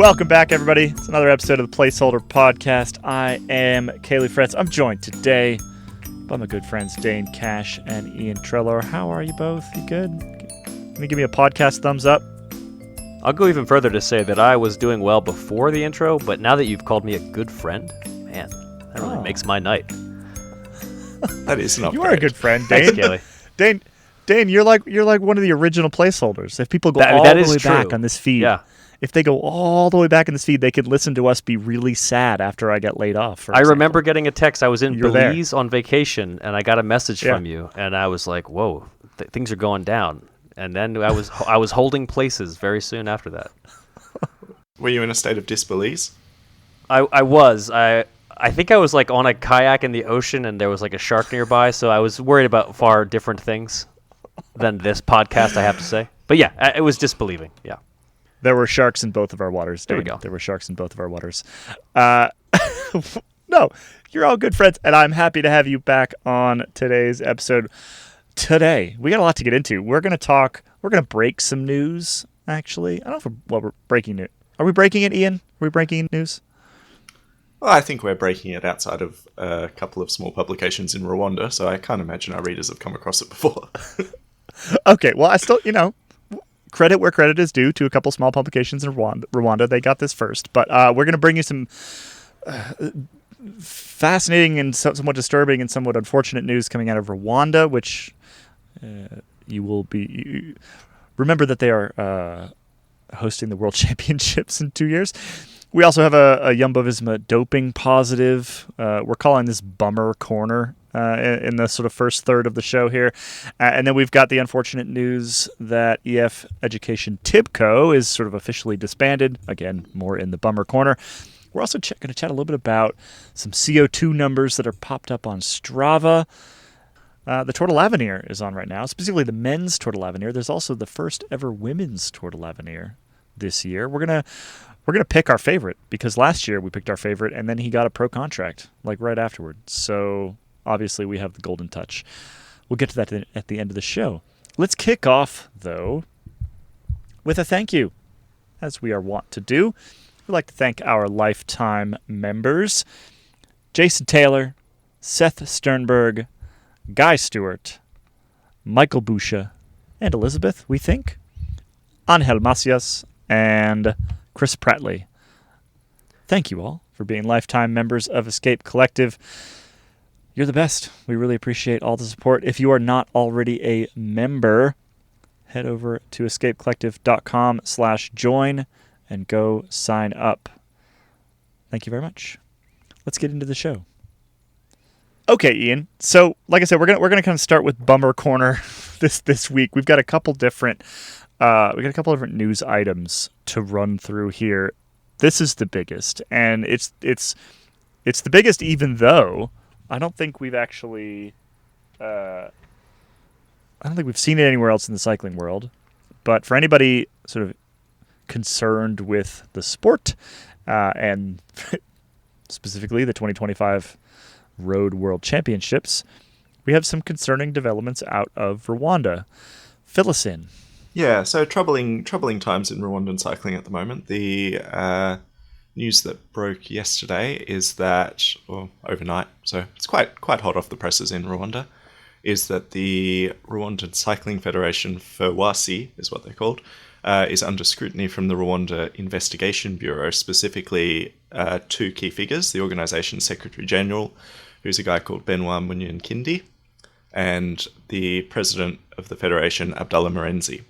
Welcome back, everybody. It's another episode of the Placeholder podcast. I am Caley Fretz. I'm joined today by my good friends Dane Cash and Iain Treloar. How are you both? You good? Can you give me a podcast thumbs up? I'll go even further to say that I was doing well before the intro, but now that you've called me a good friend, man, that really makes my night. That is not. You are a good friend, Dane. Thanks, Caley. Dane, you're like one of the original placeholders. If people go all the way back on this feed, if they go all the way back in this feed, they could listen to us be really sad after I get laid off. I remember getting a text. I was in Belize on vacation, and I got a message from you, and I was like, "Whoa, things are going down." And then I was holding places very soon after that. Were you in a state of disbelief? I was. I think I was like on a kayak in the ocean, and there was like a shark nearby, so I was worried about far different things than this podcast, I have to say. But yeah, it was disbelieving. Yeah. There were sharks in both of our waters, Dane. There we go. There were sharks in both of our waters. No, you're all good friends, and I'm happy to have you back on today's episode. Today, we got a lot to get into. We're going to break some news, actually. I don't know if we're breaking it. Are we breaking it, Iain? Are we breaking news? Well, I think we're breaking it outside of a couple of small publications in Rwanda, so I can't imagine our readers have come across it before. Okay, well, I still, credit where credit is due to a couple small publications in Rwanda. They got this first. But we're going to bring you some fascinating and somewhat disturbing and somewhat unfortunate news coming out of Rwanda, which you will be... remember that they are hosting the World Championships in 2 years. We also have a Jumbo-Visma doping positive. We're calling this Bummer Corner in the sort of first third of the show here. And then we've got the unfortunate news that EF Education Tibco is sort of officially disbanded. Again, more in the Bummer Corner. We're also going to chat a little bit about some CO2 numbers that are popped up on Strava. The Tour de l'Avenir is on right now, specifically the men's Tour de l'Avenir. There's also the first ever women's Tour de l'Avenir this year. We're gonna pick our favorite, because last year we picked our favorite and then he got a pro contract like right afterward. So obviously we have the golden touch. We'll get to that at the end of the show. Let's kick off, though, with a thank you, as we are wont to do. We'd like to thank our lifetime members: Jason Taylor, Seth Sternberg, Guy Stewart, Michael Busha, and Elizabeth, we think, Angel Macias, and Chris Prattley. Thank you all for being lifetime members of Escape Collective. You're the best. We really appreciate all the support. If you are not already a member, head over to escapecollective.com/join and go sign up. Thank you very much. Let's get into the show. Okay, Iain. So, like I said, we're gonna kind of start with Bummer Corner this week. We've got a couple different news items to run through here. This is the biggest, and it's the biggest, even though I don't think we've actually seen it anywhere else in the cycling world. But for anybody sort of concerned with the sport and specifically the 2025 Road World Championships, we have some concerning developments out of Rwanda. Fill us in. Yeah, so troubling times in Rwandan cycling at the moment. The news that broke yesterday is that, or overnight, so it's quite hot off the presses in Rwanda, is that the Rwandan Cycling Federation, FEWASI is what they're called, is under scrutiny from the Rwanda Investigation Bureau, specifically two key figures: the organization's Secretary General, who's a guy called Benoit Munyankindi, and the president of the federation, Abdallah Murenzi.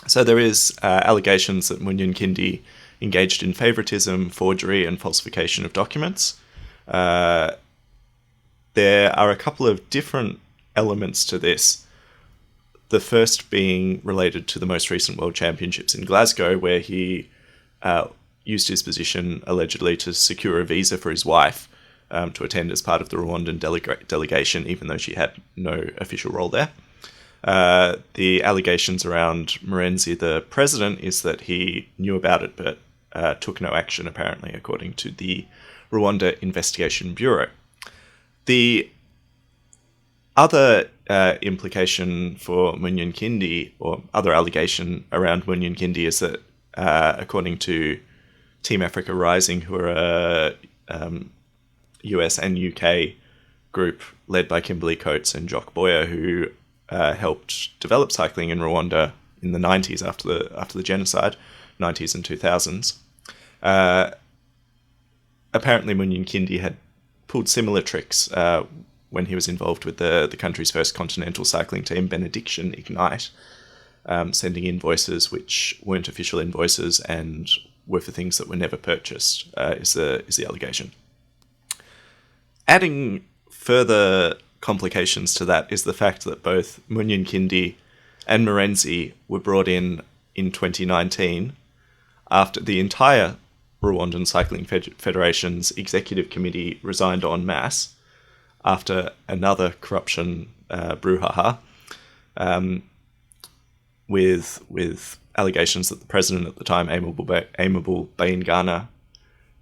So there is allegations that Munyankindi engaged in favoritism, forgery, and falsification of documents. There are a couple of different elements to this. The first being related to the most recent World Championships in Glasgow, where he used his position allegedly to secure a visa for his wife to attend as part of the Rwandan delegation, even though she had no official role there. The allegations around Murenzi, the president, is that he knew about it but took no action, apparently, according to the Rwanda Investigation Bureau. The other implication for Munyankindi, or other allegation around Munyankindi, is that according to Team Africa Rising, who are a US and UK group led by Kimberly Coates and Jock Boyer, who helped develop cycling in Rwanda in the 90s after the genocide, 90s and 2000s. Apparently Munyinkindi had pulled similar tricks when he was involved with the country's first continental cycling team, Benediction Ignite, sending invoices which weren't official invoices and were for things that were never purchased, is the allegation. Adding further complications to that is the fact that both Munyinkindi and Murenzi were brought in 2019 after the entire Rwandan Cycling Federation's executive committee resigned en masse after another corruption brouhaha, with allegations that the president at the time, Amiable Bayingana,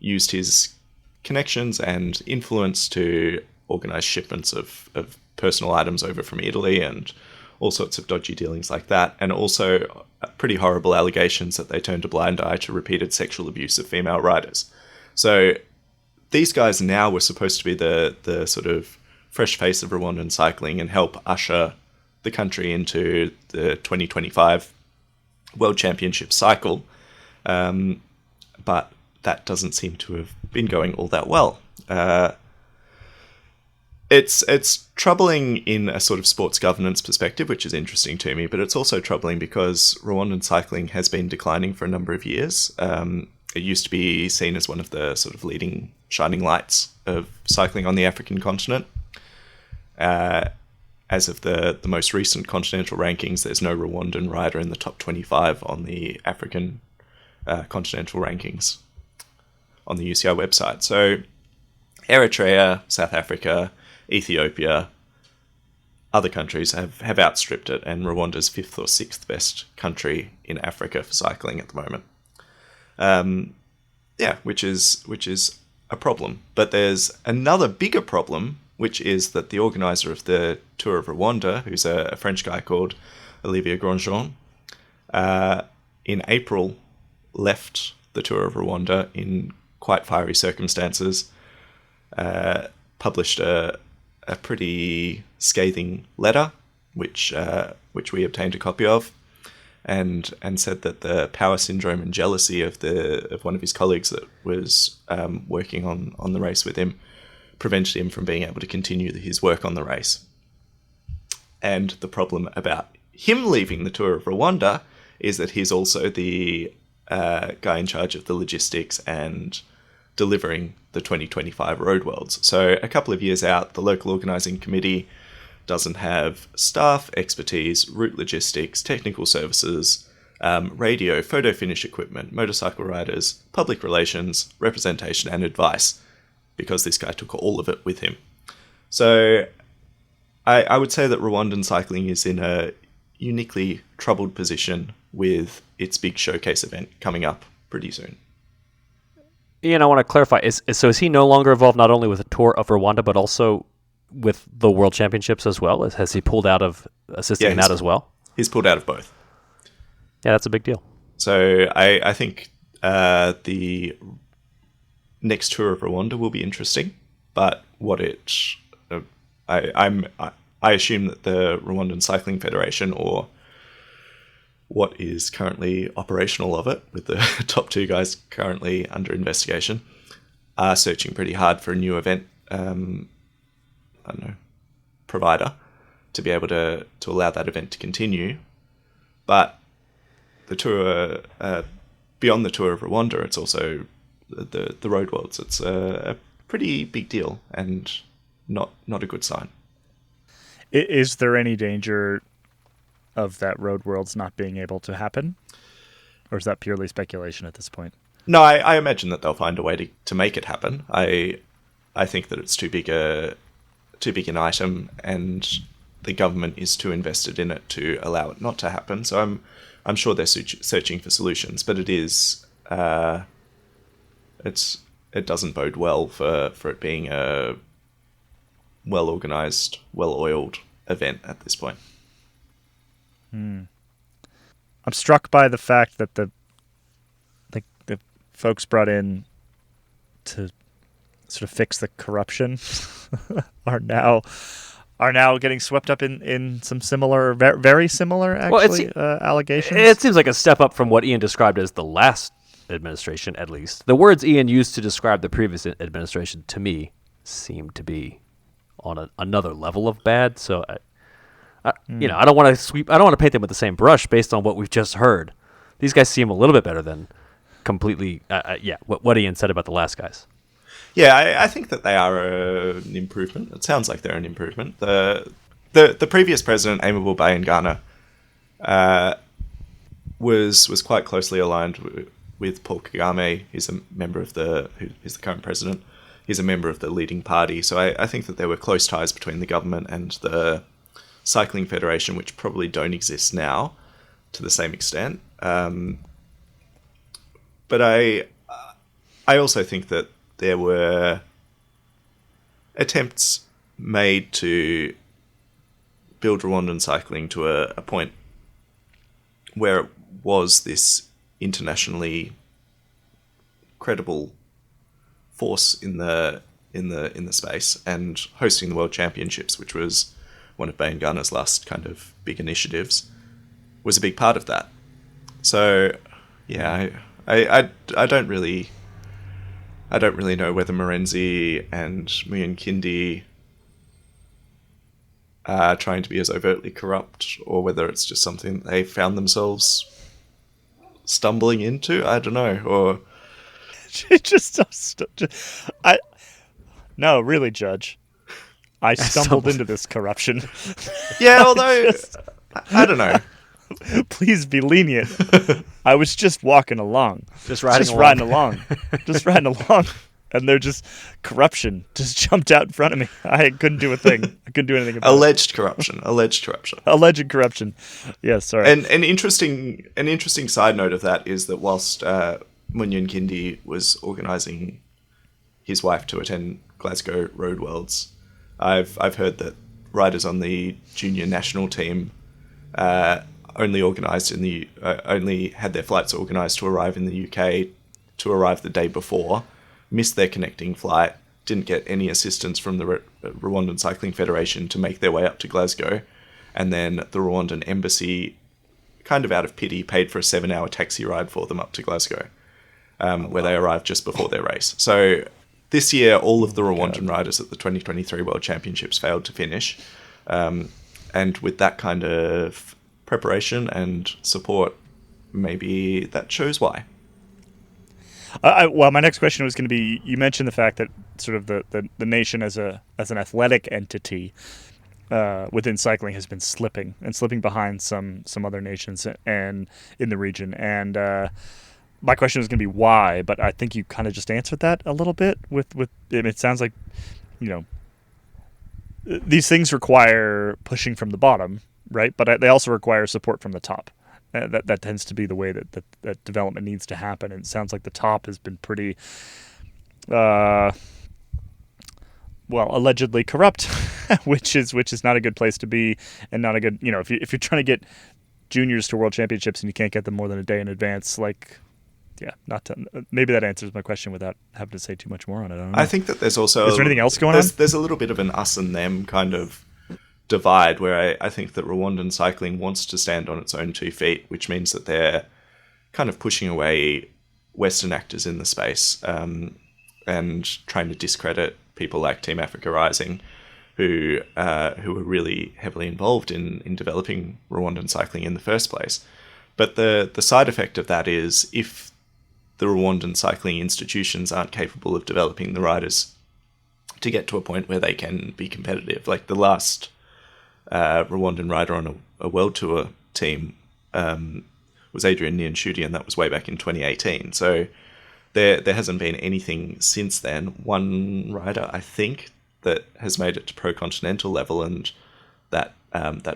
used his connections and influence to organise shipments of personal items over from Italy and all sorts of dodgy dealings like that, and also pretty horrible allegations that they turned a blind eye to repeated sexual abuse of female riders. So these guys now were supposed to be the sort of fresh face of Rwandan cycling and help usher the country into the 2025 World Championship cycle, but that doesn't seem to have been going all that well. It's troubling in a sort of sports governance perspective, which is interesting to me, but it's also troubling because Rwandan cycling has been declining for a number of years. It used to be seen as one of the sort of leading shining lights of cycling on the African continent. As of the most recent continental rankings, there's no Rwandan rider in the top 25 on the African continental rankings on the UCI website. So Eritrea, South Africa, Ethiopia, other countries have outstripped it, and Rwanda's 5th or 6th best country in Africa for cycling at the moment. Which is a problem. But there's another bigger problem, which is that the organizer of the Tour of Rwanda, who's a French guy called Olivier Grandjean, in April left the Tour of Rwanda in quite fiery circumstances, published a pretty scathing letter, which we obtained a copy of, and said that the power syndrome and jealousy of one of his colleagues that was working on the race with him prevented him from being able to continue his work on the race. And the problem about him leaving the Tour of Rwanda is that he's also the guy in charge of the logistics and delivering the 2025 Road Worlds. So a couple of years out, the local organising committee doesn't have staff, expertise, route logistics, technical services, radio, photo finish equipment, motorcycle riders, public relations, representation and advice, because this guy took all of it with him. So I would say that Rwandan cycling is in a uniquely troubled position with its big showcase event coming up pretty soon. Iain, I want to clarify. Is he no longer involved not only with the Tour of Rwanda, but also with the World Championships as well? Has he pulled out of assisting in that as well? He's pulled out of both. Yeah, that's a big deal. So I think the next Tour of Rwanda will be interesting, but I assume that the Rwandan Cycling Federation, or what is currently operational of it, with the top two guys currently under investigation, are searching pretty hard for a new event provider to be able to allow that event to continue. But the tour, beyond the Tour of Rwanda, it's also the Road Worlds. It's a pretty big deal and not a good sign. Is there any danger of that Road Worlds not being able to happen? Or is that purely speculation at this point? No, I imagine that they'll find a way to make it happen. I think that it's too big an item, and the government is too invested in it to allow it not to happen. So I'm sure they're searching for solutions, but it doesn't bode well for it being a well-organized, well-oiled event at this point. I'm struck by the fact that the folks brought in to sort of fix the corruption are now getting swept up in some similar, very similar, actually, allegations. It seems like a step up from what Iain described as the last administration, at least. The words Iain used to describe the previous administration, to me, seem to be on another level of bad. So, I don't want to paint them with the same brush based on what we've just heard. These guys seem a little bit better than completely, what Iain said about the last guys. Yeah, I think that they are an improvement. It sounds like they're an improvement. The previous president, Aimable Bayangana, was quite closely aligned with Paul Kagame. He's a member of he's the current president. He's a member of the leading party. So I think that there were close ties between the government and the Cycling Federation, which probably don't exist now to the same extent. But I also think that there were attempts made to build Rwandan cycling to a point where it was this internationally credible force in the space, and hosting the World Championships, which was one of Bayangana's last kind of big initiatives, was a big part of that. So, yeah, I don't really know whether Morenzi and Muyankindi are trying to be as overtly corrupt, or whether it's just something they found themselves stumbling into. I don't know. Or no, really, Judge. I stumbled into this corruption. Yeah, although I don't know. Please be lenient. I was just walking along. Just riding along. And they're just, corruption just jumped out in front of me. I couldn't do a thing. I couldn't do anything about Alleged corruption. Alleged corruption. Yes, sorry. And an interesting side note of that is that whilst Munyankindi was organising his wife to attend Glasgow Road Worlds, I've heard that riders on the junior national team only had their flights organised to arrive in the UK, to arrive the day before, missed their connecting flight, didn't get any assistance from the Rwandan Cycling Federation to make their way up to Glasgow, and then the Rwandan embassy, kind of out of pity, paid for a 7-hour taxi ride for them up to Glasgow, where they arrived just before their race. So this year, all of the Rwandan riders at the 2023 World Championships failed to finish, and with that kind of preparation and support, maybe that shows why. Well, my next question was going to be, you mentioned the fact that sort of the nation as an athletic entity within cycling has been slipping behind some other nations and in the region. And my question was going to be why, but I think you kind of just answered that a little bit with it sounds like, these things require pushing from the bottom, right? But they also require support from the top. That tends to be the way that development needs to happen. And it sounds like the top has been pretty, allegedly corrupt, which is not a good place to be, and not a good, if you're trying to get juniors to World Championships and you can't get them more than a day in advance, maybe that answers my question without having to say too much more on it. I don't know. I think that there's also... Is there anything else going on? There's a little bit of an us and them kind of divide, where I think that Rwandan cycling wants to stand on its own 2 feet, which means that they're kind of pushing away Western actors in the space, and trying to discredit people like Team Africa Rising, who were really heavily involved in developing Rwandan cycling in the first place. But the side effect of that is, if the Rwandan cycling institutions aren't capable of developing the riders to get to a point where they can be competitive, like the last Rwandan rider on a world tour team was Adrian Niyonshuti, and that was way back in 2018. So there hasn't been anything since then. One rider, I think, that has made it to pro continental level, and that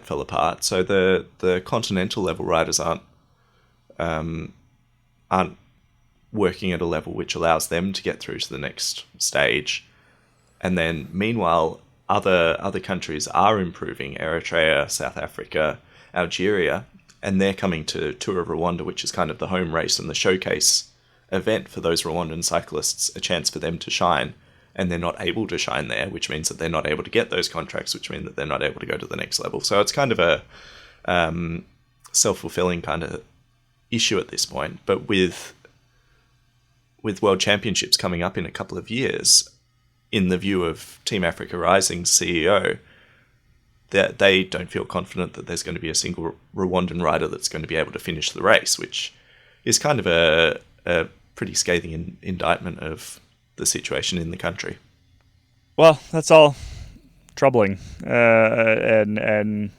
fell apart. So the continental level riders aren't working at a level which allows them to get through to the next stage. And then meanwhile, other countries are improving: Eritrea, South Africa, Algeria, and they're coming to Tour of Rwanda, which is kind of the home race and the showcase event for those Rwandan cyclists, a chance for them to shine, and they're not able to shine there, which means that they're not able to get those contracts, which mean that they're not able to go to the next level. So it's kind of a self-fulfilling kind of issue at this point. But with World Championships coming up in a couple of years, in the view of Team Africa Rising's CEO, that they don't feel confident that there's going to be a single Rwandan rider that's going to be able to finish the race, which is kind of a pretty scathing indictment of the situation in the country. Well, that's all troubling, and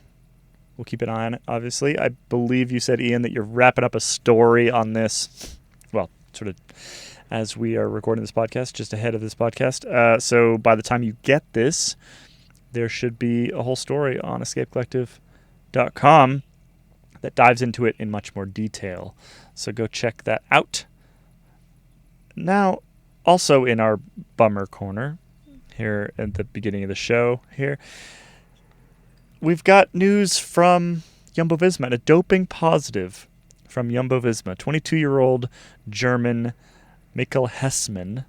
we'll keep an eye on it, obviously. I believe you said, Iain, that you're wrapping up a story on this, well, sort of as we are recording this podcast, just ahead of this podcast. So by the time you get this, there should be a whole story on escapecollective.com that dives into it in much more detail. So go check that out. Now, also in our bummer corner, here at the beginning of the show here, we've got news from Jumbo-Visma, a doping positive from Jumbo-Visma. 22-year-old German Mikkel Hessmann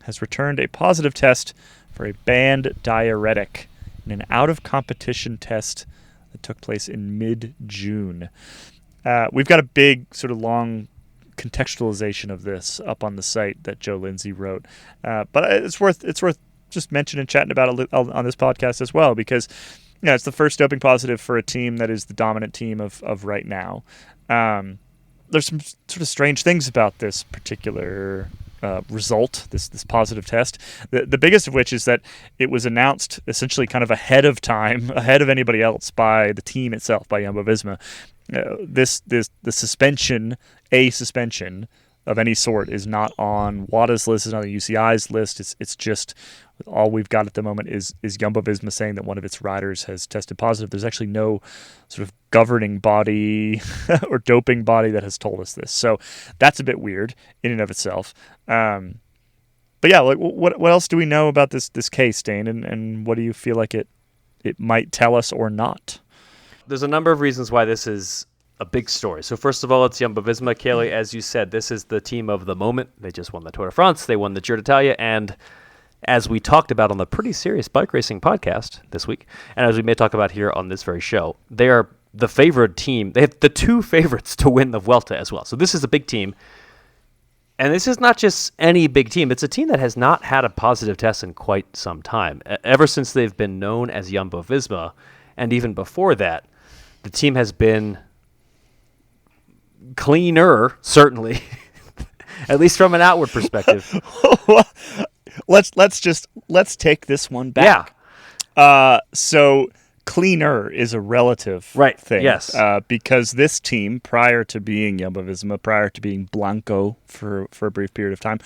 has returned a positive test for a banned diuretic in an out-of-competition test that took place in mid-June. We've got a big, sort of long contextualization of this up on the site that Joe Lindsay wrote, but it's worth just mentioning and chatting about it on this podcast as well, because it's the first doping positive for a team that is the dominant team of right now. There's some sort of strange things about this particular result, this positive test. The biggest of which is that it was announced essentially kind of ahead of time, ahead of anybody else, by the team itself, by Jumbo-Visma. The suspension of any sort is not on WADA's list, is not on the UCI's list. It's just all we've got at the moment is Jumbo-Visma saying that one of its riders has tested positive. There's actually no sort of governing body or doping body that has told us this. So that's a bit weird in and of itself. But yeah, like what else do we know about this case, Dane, and what do you feel like it might tell us or not? There's a number of reasons why this is a big story. So first of all, it's Jumbo-Visma. Caley, as you said, this is the team of the moment. They just won the Tour de France. They won the Giro d'Italia. And as we talked about on the Pretty Serious Bike Racing podcast this week, and as we may talk about here on this very show, they are the favored team. They have the two favorites to win the Vuelta as well. So this is a big team. And this is not just any big team. It's a team that has not had a positive test in quite some time. Ever since they've been known as Jumbo-Visma, and even before that, the team has been cleaner, certainly, at least from an outward perspective. Let's take this one back. Yeah. So cleaner is a relative thing. Yes. Because this team, prior to being Jumbo-Visma, prior to being Blanco for a brief period of time,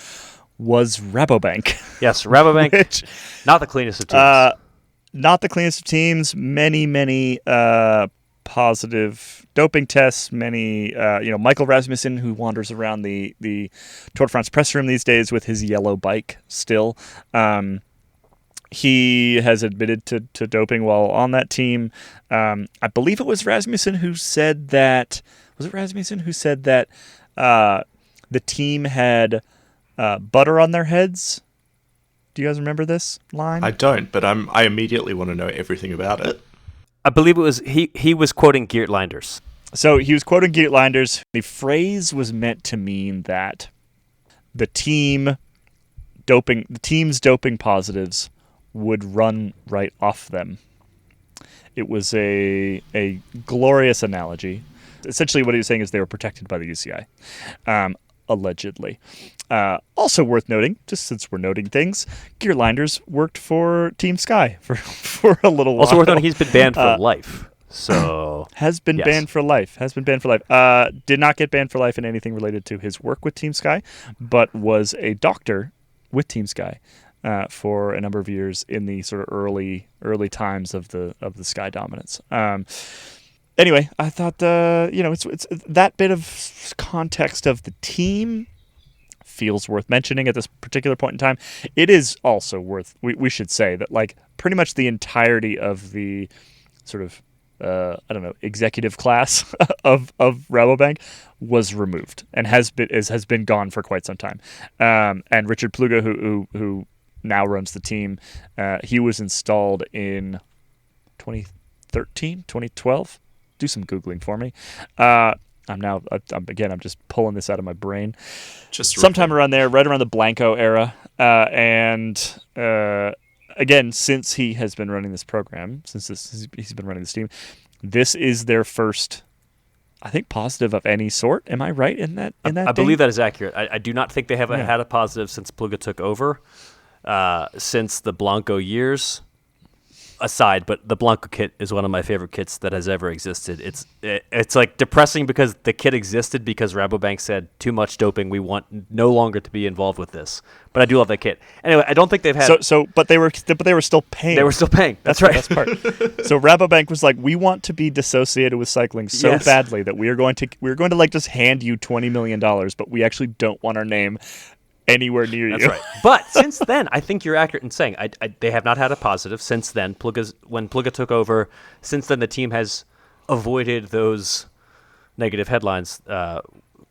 was Rabobank. Yes, Rabobank, not the cleanest of teams. Not the cleanest of teams. Many positive doping tests. Many, Michael Rasmussen, who wanders around the Tour de France press room these days with his yellow bike still. He has admitted to doping while on that team. I believe it was Rasmussen who said that. Was it Rasmussen who said that the team had butter on their heads? Do you guys remember this line? I don't, but I immediately want to know everything about it. I believe it was he was quoting Geert Leinders. So he was quoting Geert Leinders. The phrase was meant to mean that the team's doping positives would run right off them. It was a glorious analogy. Essentially what he was saying is they were protected by the UCI, allegedly. Also worth noting, just since we're noting things, Geert Leinders worked for Team Sky for a little while. Also worth noting, he's been banned for life. So has been banned for life. Did not get banned for life in anything related to his work with Team Sky, but was a doctor with Team Sky for a number of years in the sort of early times of the Sky dominance. Anyway, I thought it's that bit of context of the team feels worth mentioning at this particular point in time. It is also worth, we should say that like pretty much the entirety of the sort of executive class of Rabobank was removed and has been gone for quite some time. And Richard Pluga, who now runs the team, he was installed in 2013, 2012. Do some Googling for me. I'm just pulling this out of my brain. Just sometime around there, right around the Blanco era. Again, since he has been running this program, he's been running this team, this is their first, I think, positive of any sort. Am I right in that? I believe that is accurate. I do not think they have had a positive since Pluga took over, since the Blanco years aside, but the Blanco kit is one of my favorite kits that has ever existed. It's like depressing because the kit existed because Rabobank said too much doping. We want no longer to be involved with this. But I do love that kit. Anyway, I don't think they've had but they were still paying. They were still paying. That's right. The best part. So Rabobank was like, we want to be dissociated with cycling so badly that we're going to like just hand you $20 million, but we actually don't want our name anywhere near you. That's right. But since then, I think you're accurate in saying they have not had a positive since then. When Pluga took over, since then the team has avoided those negative headlines.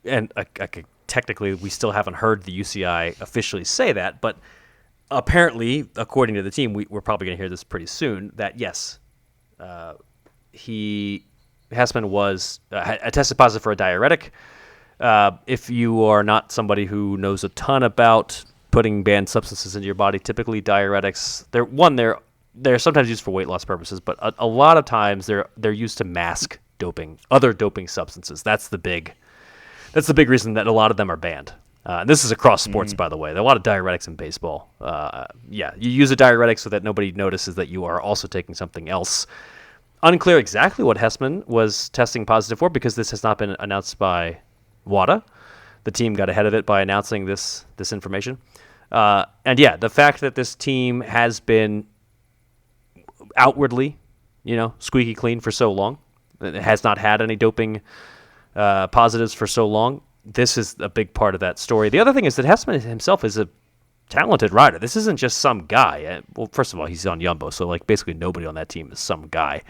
And technically, we still haven't heard the UCI officially say that, but apparently, according to the team, we're probably going to hear this pretty soon, that yes, Hessman was tested positive for a diuretic. If you are not somebody who knows a ton about putting banned substances into your body, typically diuretics, they're sometimes used for weight loss purposes, but a lot of times they're used to mask doping, other doping substances. That's the big reason that a lot of them are banned. And this is across sports, by the way. There are a lot of diuretics in baseball. You use a diuretic so that nobody notices that you are also taking something else. Unclear exactly what Hessman was testing positive for because this has not been announced by WADA. The team got ahead of it by announcing this information. The fact that this team has been outwardly, squeaky clean for so long, it has not had any doping positives for so long, this is a big part of that story. The other thing is that Hessman himself is a talented rider. This isn't just some guy. Well, first of all, he's on Jumbo, so like basically nobody on that team is some guy.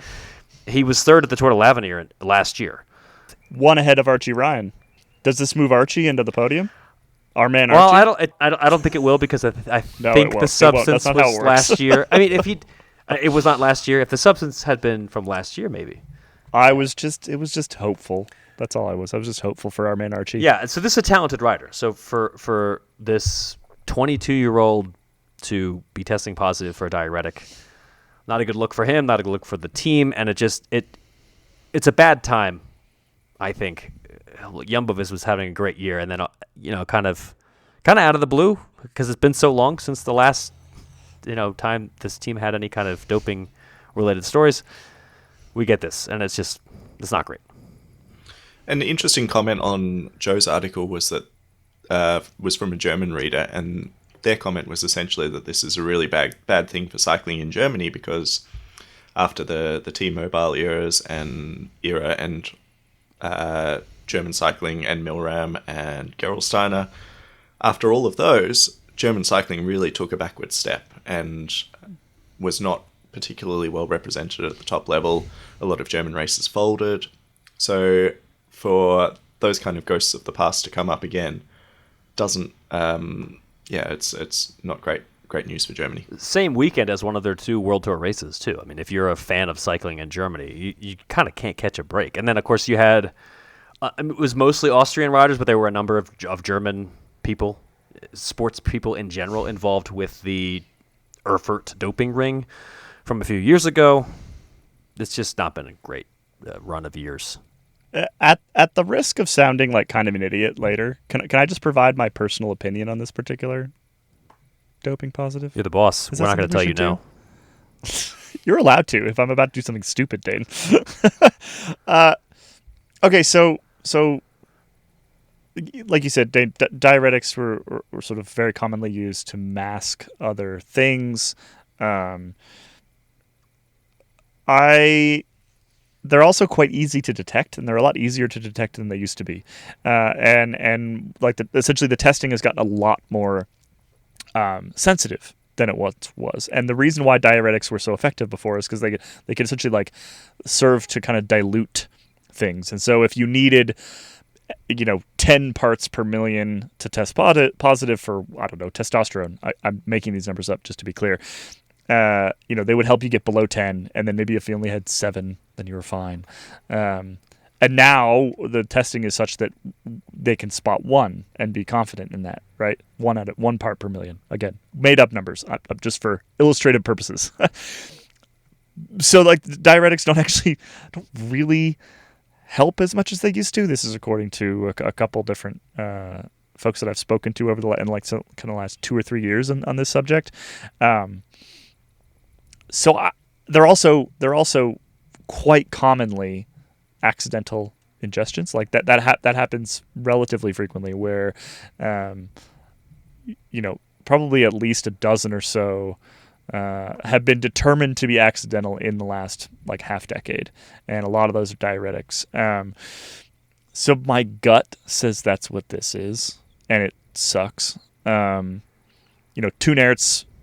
He was third at the Tour de l'Avenir last year. One ahead of Archie Ryan. Does this move Archie into the podium? Our man Archie? Well, I don't think it will because I think the substance was last year. I mean, it was not last year. If the substance had been from last year, maybe. It was just hopeful. That's all I was. I was just hopeful for our man Archie. Yeah, so this is a talented rider. So for this 22-year-old to be testing positive for a diuretic, not a good look for him, not a good look for the team, and it's a bad time, I think. Jumbo-Visma was having a great year, and then kind of out of the blue because it's been so long since the last time this team had any kind of doping related stories. We get this, and it's not great. An interesting comment on Joe's article was that was from a German reader, and their comment was essentially that this is a really bad thing for cycling in Germany because after the T-Mobile era and German cycling and Milram and Gerolsteiner, after all of those, German cycling really took a backward step and was not particularly well represented at the top level. A lot of German races folded. So for those kind of ghosts of the past to come up again doesn't it's not great news for Germany. Same weekend as one of their 2 World Tour races too. I mean, if you're a fan of cycling in Germany, you kind of can't catch a break. And then of course you had it was mostly Austrian riders, but there were a number of German people, sports people in general, involved with the Erfurt doping ring from a few years ago. It's just not been a great run of years. At the risk of sounding like kind of an idiot later, can I just provide my personal opinion on this particular doping positive? You're the boss. We're not going to tell you no. You're allowed to if I'm about to do something stupid, Dane. Okay, so like you said, diuretics were sort of very commonly used to mask other things. They're also quite easy to detect, and they're a lot easier to detect than they used to be. And like essentially the testing has gotten a lot more sensitive than it once was. And the reason why diuretics were so effective before is because they could essentially like serve to kind of dilute things. And so if you needed 10 parts per million to test positive for, I don't know, testosterone. I'm making these numbers up just to be clear. They would help you get below 10, and then maybe if you only had 7, then you were fine. And now the testing is such that they can spot 1 and be confident in that, right? 1 part per million. Again, made up numbers, just for illustrative purposes. So like diuretics don't really help as much as they used to. This is according to a couple different folks that I've spoken to over the last 2 or 3 years on this subject. They're also quite commonly accidental ingestions. Like that happens relatively frequently, where probably at least a dozen or so have been determined to be accidental in the last like half decade, and a lot of those are diuretics. So my gut says that's what this is, and it sucks. Tunertz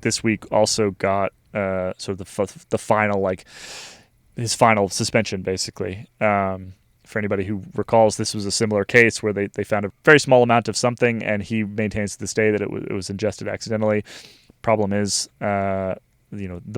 this week also got sort of the final, like his final suspension, basically. For anybody who recalls, this was a similar case where they found a very small amount of something, and he maintains to this day that it was ingested accidentally. Problem is, the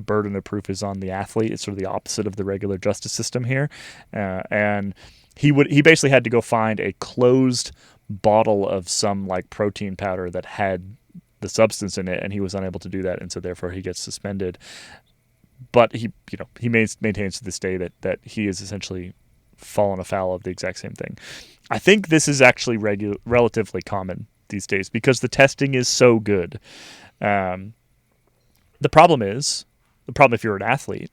burden of proof is on the athlete. It's sort of the opposite of the regular justice system here, and he basically had to go find a closed bottle of some like protein powder that had the substance in it, and he was unable to do that, and so therefore he gets suspended. But he maintains to this day that he is essentially fallen afoul of the exact same thing. I think this is actually relatively common these days because the testing is so good. The problem if you're an athlete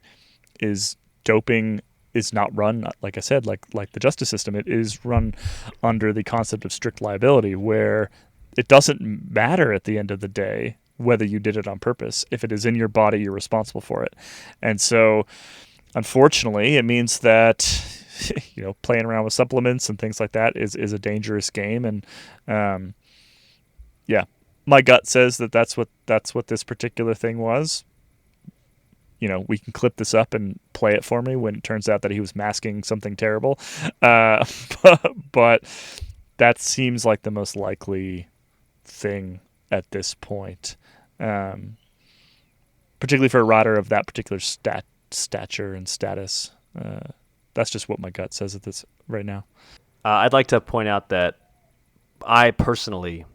is doping is not run, like I said, like the justice system. It is run under the concept of strict liability, where it doesn't matter at the end of the day whether you did it on purpose. If it is in your body, you're responsible for it. And so, unfortunately, it means that playing around with supplements and things like that is a dangerous game. And my gut says that's what this particular thing was. We can clip this up and play it for me when it turns out that he was masking something terrible. But that seems like the most likely thing at this point, particularly for a rider of that particular stature and status. That's just what my gut says at this right now. I'd like to point out that I personally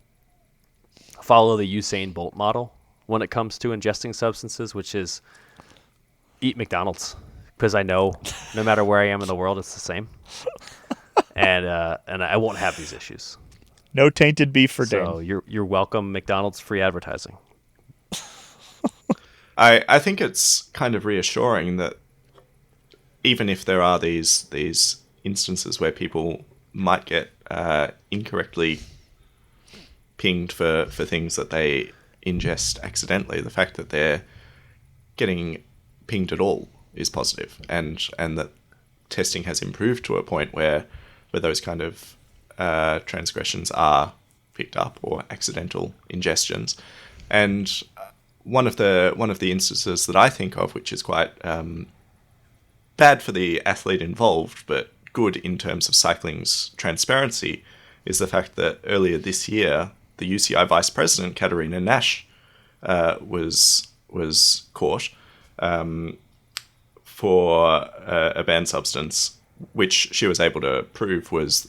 follow the Usain Bolt model when it comes to ingesting substances, which is eat McDonald's, because I know no matter where I am in the world, it's the same, and I won't have these issues. No tainted beef for Dane. So you're welcome, McDonald's free advertising. I think it's kind of reassuring that even if there are these instances where people might get incorrectly pinged for things that they ingest accidentally, the fact that they're getting pinged at all is positive, and that testing has improved to a point where those kind of transgressions are picked up, or accidental ingestions. And one of the instances that I think of, which is quite bad for the athlete involved, but good in terms of cycling's transparency, is the fact that earlier this year, the UCI vice president, Katerina Nash, was caught for a banned substance, which she was able to prove was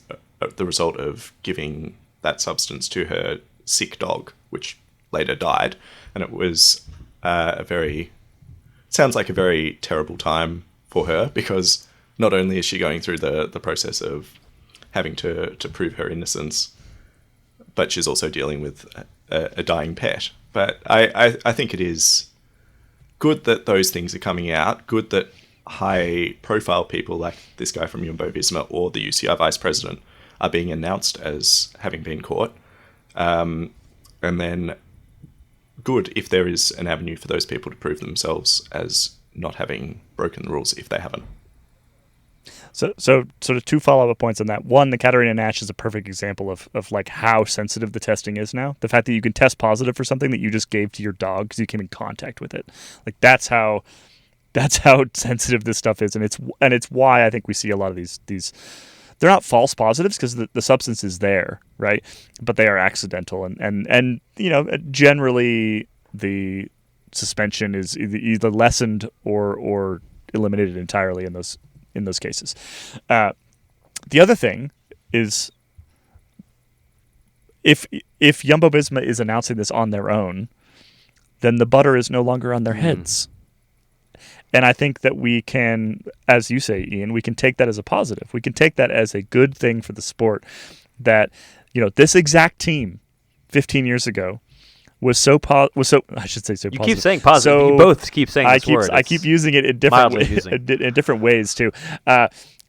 the result of giving that substance to her sick dog, which later died. And it was sounds like a very terrible time for her, because not only is she going through the process of having to prove her innocence, but she's also dealing with a dying pet. But I think it is good that those things are coming out, good that high-profile people like this guy from Jumbo-Visma or the UCI vice president are being announced as having been caught. And then good if there is an avenue for those people to prove themselves as not having broken the rules if they haven't. So sort of two follow-up points on that. One, the Katarina Nash is a perfect example of like how sensitive the testing is now. The fact that you can test positive for something that you just gave to your dog because you came in contact with it. Like that's how sensitive this stuff is, and it's why I think we see a lot of these. They're not false positives because the substance is there, right? But they are accidental, and generally the suspension is either lessened or eliminated entirely in those cases. The other thing is if Jumbo-Visma is announcing this on their own, then the butter is no longer on their heads. And I think that we can, as you say, Iain, we can take that as a positive. We can take that as a good thing for the sport that, this exact team 15 years ago was so I should say so you positive. keep saying positive. So you both keep saying this word. I keep using it in different ways too.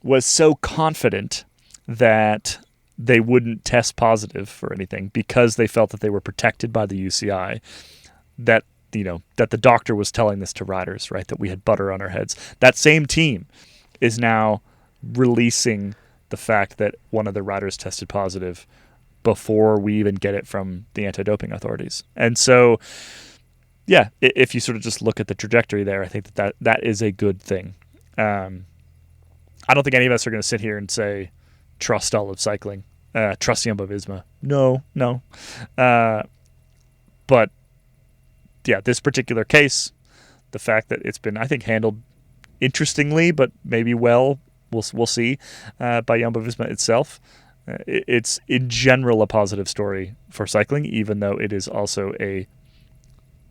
Was so confident that they wouldn't test positive for anything because they felt that they were protected by the UCI, that the doctor was telling this to riders, right? That we had butter on our heads. That same team is now releasing the fact that one of the riders tested positive before we even get it from the anti-doping authorities. And so, yeah, if you sort of just look at the trajectory there, I think that is a good thing. I don't think any of us are going to sit here and say, trust all of cycling, trust Jumbo-Visma. No. But yeah, this particular case, the fact that it's been, I think, handled interestingly, but maybe we'll see, by Jumbo-Visma itself. It's in general a positive story for cycling, even though it is also a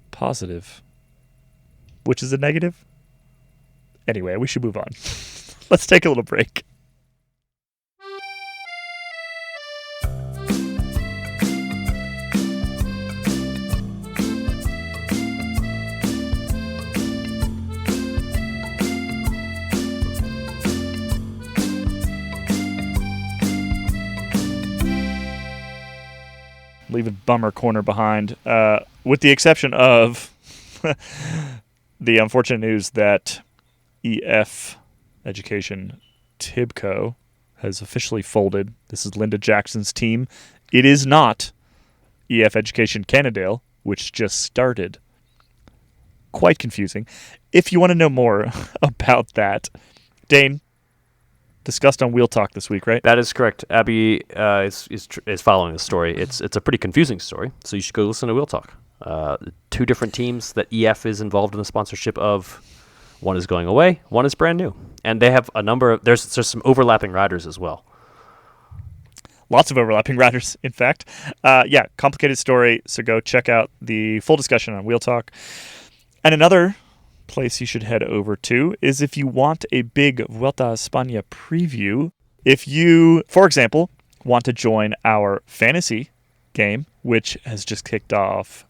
positive, which is a negative. Anyway, we should move on. Let's take a little break. Leave a bummer corner behind, with the exception of the unfortunate news that EF Education Tibco has officially folded. This is Linda Jackson's team. It is not EF Education Cannondale, which just started. Quite confusing. If you want to know more about that, Dane, discussed on Wheel Talk this week, right? That is correct. Abby is following the story. It's a pretty confusing story, so you should go listen to Wheel Talk. Two different teams that EF is involved in the sponsorship of. One is going away. One is brand new, and they have a number of. There's some overlapping riders as well. Lots of overlapping riders, in fact. Complicated story. So go check out the full discussion on Wheel Talk. And another place you should head over to is if you want a big Vuelta a España preview. If you, for example, want to join our fantasy game, which has just kicked off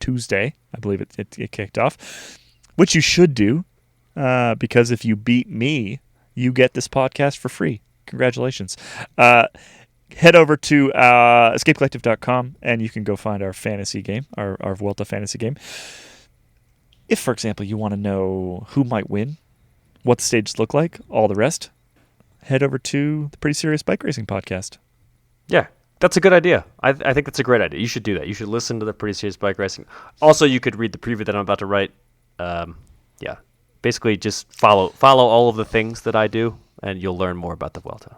Tuesday, I believe it kicked off, which you should do, because if you beat me, you get this podcast for free. Congratulations. Head over to escapecollective.com and you can go find our fantasy game, our Vuelta fantasy game. If, for example, you want to know who might win, what the stages look like, all the rest, head over to the Pretty Serious Bike Racing podcast. Yeah, that's a good idea. I think that's a great idea. You should do that. You should listen to the Pretty Serious Bike Racing. Also, you could read the preview that I'm about to write. Basically just follow all of the things that I do, and you'll learn more about the Vuelta.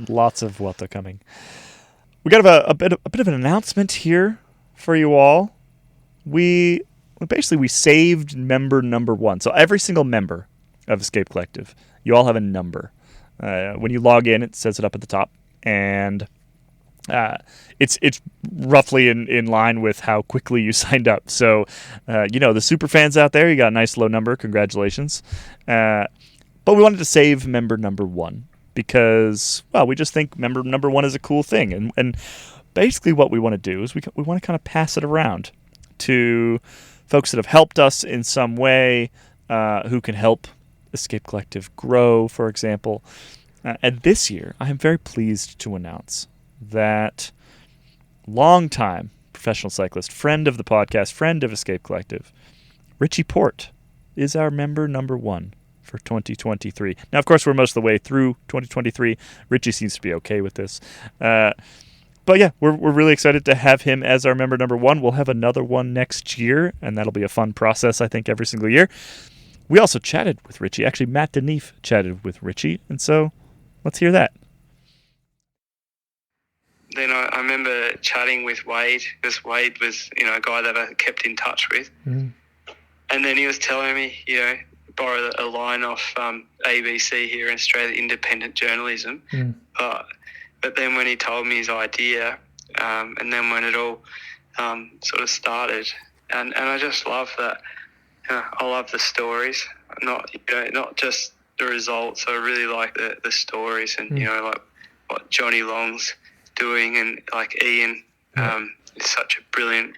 Lots of Vuelta coming. We got a bit of an announcement here for you all. We saved member number 1. So every single member of Escape Collective, you all have a number. When you log in, it says it up at the top, and it's roughly in line with how quickly you signed up. So, the super fans out there, you got a nice low number. Congratulations. But we wanted to save member number 1 because, well, we just think member number 1 is a cool thing. And basically what we want to do is we want to kind of pass it around to folks that have helped us in some way, who can help Escape Collective grow, for example. And this year, I am very pleased to announce that longtime professional cyclist, friend of the podcast, friend of Escape Collective, Richie Port, is our member number 1 for 2023. Now, of course, we're most of the way through 2023. Richie seems to be okay with this. But yeah, we're really excited to have him as our member number 1. We'll have another one next year, and that'll be a fun process, I think, every single year. We also chatted with Richie. Actually, Matt Deneef chatted with Richie, and so let's hear that. Then I remember chatting with Wade, because Wade was, a guy that I kept in touch with. Mm. And then he was telling me, borrow a line off ABC here in Australia, independent journalism. Mm. But then when he told me his idea, and then when it all sort of started, and I just love that. I love the stories, not just the results. I really like the stories, and like what Johnny Long's doing, and like Iain is such a brilliant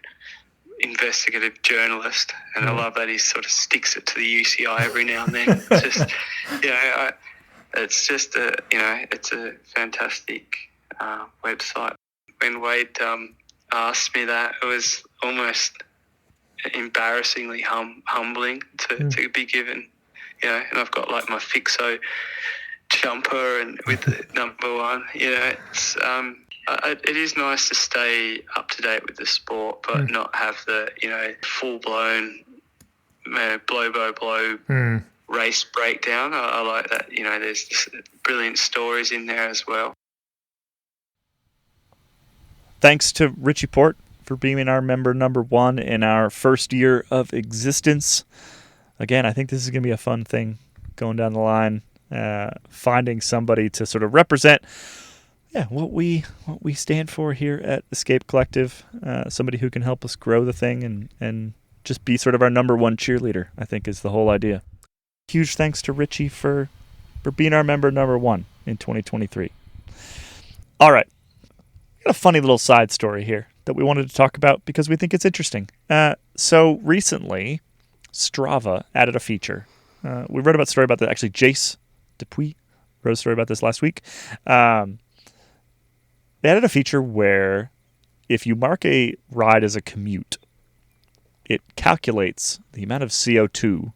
investigative journalist, and I love that he sort of sticks it to the UCI every now and then. It's just, it's a fantastic website. When Wade asked me that, it was almost embarrassingly humbling to be given, and I've got like my Fixo jumper and with the number 1, it's it is nice to stay up to date with the sport, but not have the full blown blow race breakdown. I like that. There's just brilliant stories in there as well. Thanks to Richie Port for being our member number 1 in our first year of existence. Again, I think this is going to be a fun thing going down the line, finding somebody to sort of represent what we stand for here at Escape Collective, somebody who can help us grow the thing and just be sort of our number 1 cheerleader, I think is the whole idea. Huge thanks to Richie for being our member number 1 in 2023. All right. Got a funny little side story here that we wanted to talk about because we think it's interesting. So recently, Strava added a feature. We read about a story about that. Actually, Jace Dupuis wrote a story about this last week. They added a feature where if you mark a ride as a commute, it calculates the amount of CO2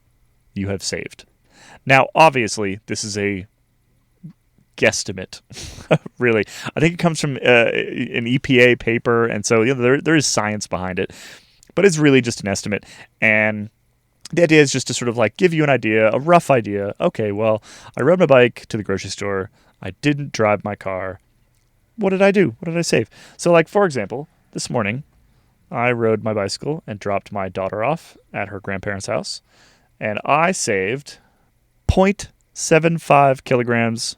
you have saved. Now, obviously, this is a guesstimate, really. I think it comes from an EPA paper, and so there is science behind it, but it's really just an estimate. And the idea is just to sort of like give you an idea, a rough idea. Okay, well, I rode my bike to the grocery store. I didn't drive my car. What did I do? What did I save? So, like, for example, this morning, I rode my bicycle and dropped my daughter off at her grandparents' house, and I saved 0.75 kilograms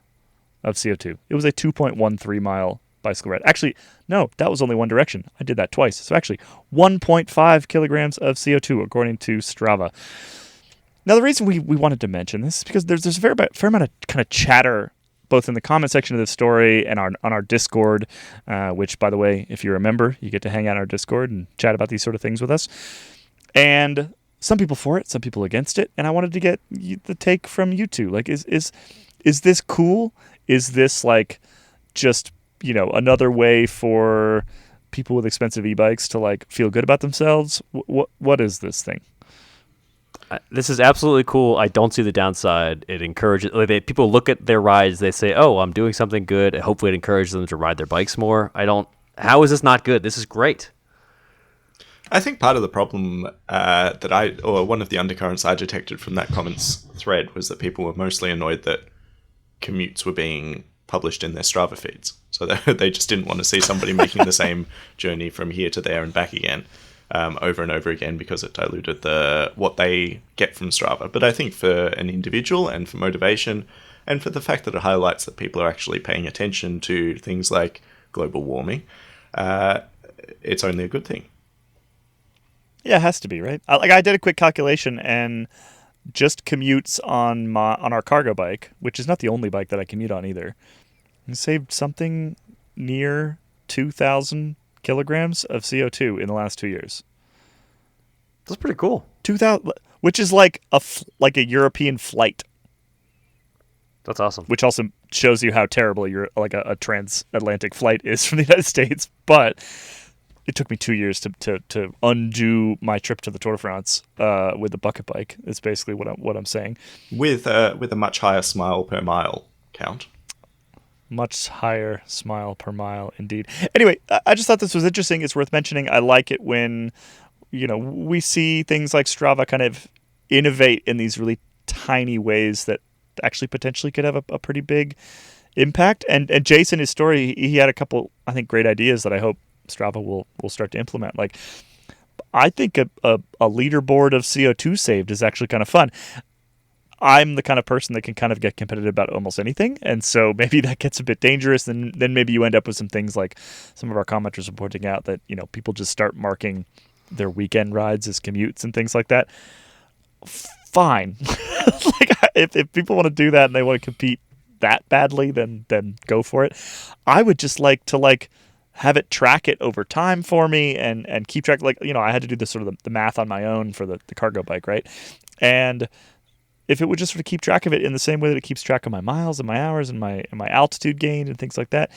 of CO2. It was a 2.13 mile bicycle ride. Actually, no, that was only one direction. I did that twice. So actually, 1.5 kilograms of CO2, according to Strava. Now, the reason we wanted to mention this is because there's a fair amount of kind of chatter both in the comment section of this story and on our Discord, which, by the way, if you're a member, you get to hang out on our Discord and chat about these sort of things with us. And some people for it, some people against it, and I wanted to get the take from you two. Like, is this cool? Is this like just, another way for people with expensive e-bikes to like feel good about themselves? What is this thing? This is absolutely cool. I don't see the downside. It encourages people look at their rides. They say, "Oh, I'm doing something good." Hopefully, it encourages them to ride their bikes more. How is this not good? This is great. I think part of the problem one of the undercurrents I detected from that comments thread was that people were mostly annoyed that commutes were being published in their Strava feeds. So they just didn't want to see somebody making the same journey from here to there and back again. Over and over again because it diluted what they get from Strava. But I think for an individual and for motivation and for the fact that it highlights that people are actually paying attention to things like global warming, it's only a good thing. Yeah, it has to be, right? I did a quick calculation, and just commutes on our cargo bike, which is not the only bike that I commute on either, I saved something near 2,000 kilograms of CO2 in the last 2 years. That's pretty cool. 2,000, which is like a European flight. That's awesome. Which also shows you how terrible a transatlantic flight is from the United States. But it took me 2 years to undo my trip to the Tour de France with the bucket bike. Is basically what I'm saying. With a much higher smile per mile count. Much higher smile per mile, indeed. Anyway, I just thought this was interesting. It's worth mentioning. I like it when, we see things like Strava kind of innovate in these really tiny ways that actually potentially could have a pretty big impact. And Jason, his story, he had a couple, I think, great ideas that I hope Strava will start to implement. Like, I think a leaderboard of CO2 saved is actually kind of fun. I'm the kind of person that can kind of get competitive about almost anything, and so maybe that gets a bit dangerous. Then maybe you end up with some things like some of our commenters are pointing out that people just start marking their weekend rides as commutes and things like that. Fine, like if people want to do that and they want to compete that badly, then go for it. I would just like to have it track it over time for me and keep track. I had to do this sort of the math on my own for the cargo bike, right? And if it would just sort of keep track of it in the same way that it keeps track of my miles and my hours and my altitude gain and things like that,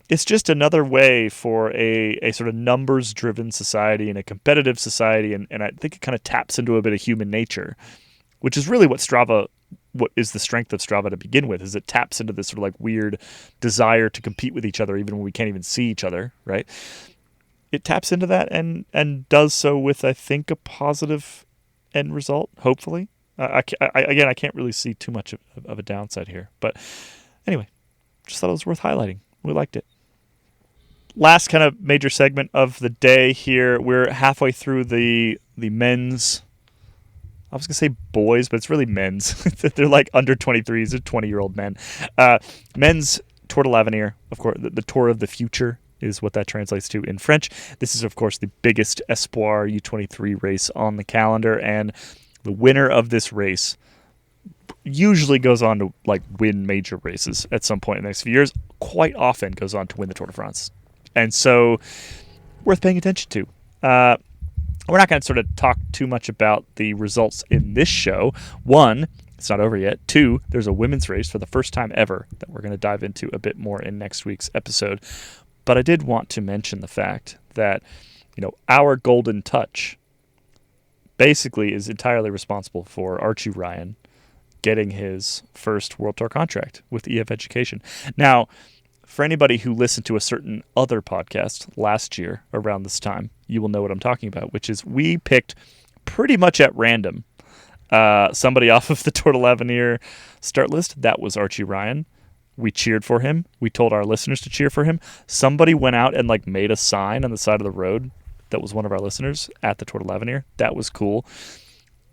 it's just another way for a sort of numbers-driven society and a competitive society, and I think it kind of taps into a bit of human nature, which is really what is the strength of Strava to begin with, is it taps into this sort of like weird desire to compete with each other even when we can't even see each other, right? It taps into that and does so with, I think, a positive end result, hopefully. I can't really see too much of a downside here. But anyway, just thought it was worth highlighting. We liked it. Last kind of major segment of the day here. We're halfway through the men's. I was going to say boys, but it's really men's. They're like under 23s. They're 20-year-old men. Men's Tour de l'Avenir, of course, the Tour of the Future is what that translates to in French. This is, of course, the biggest Espoir U23 race on the calendar, and the winner of this race usually goes on to win major races at some point in the next few years. Quite often goes on to win the Tour de France, and so worth paying attention to. We're not going to sort of talk too much about the results in this show. One, it's not over yet. Two, there's a women's race for the first time ever that we're going to dive into a bit more in next week's episode. But I did want to mention the fact that our golden touch basically is entirely responsible for Archie Ryan getting his first World Tour contract with EF Education. Now, for anybody who listened to a certain other podcast last year around this time, you will know what I'm talking about, which is we picked pretty much at random somebody off of the Tour de l'Avenir start list. That was Archie Ryan. We cheered for him. We told our listeners to cheer for him. Somebody went out and made a sign on the side of the road that was one of our listeners at the Tour de l'Avenir. That was cool.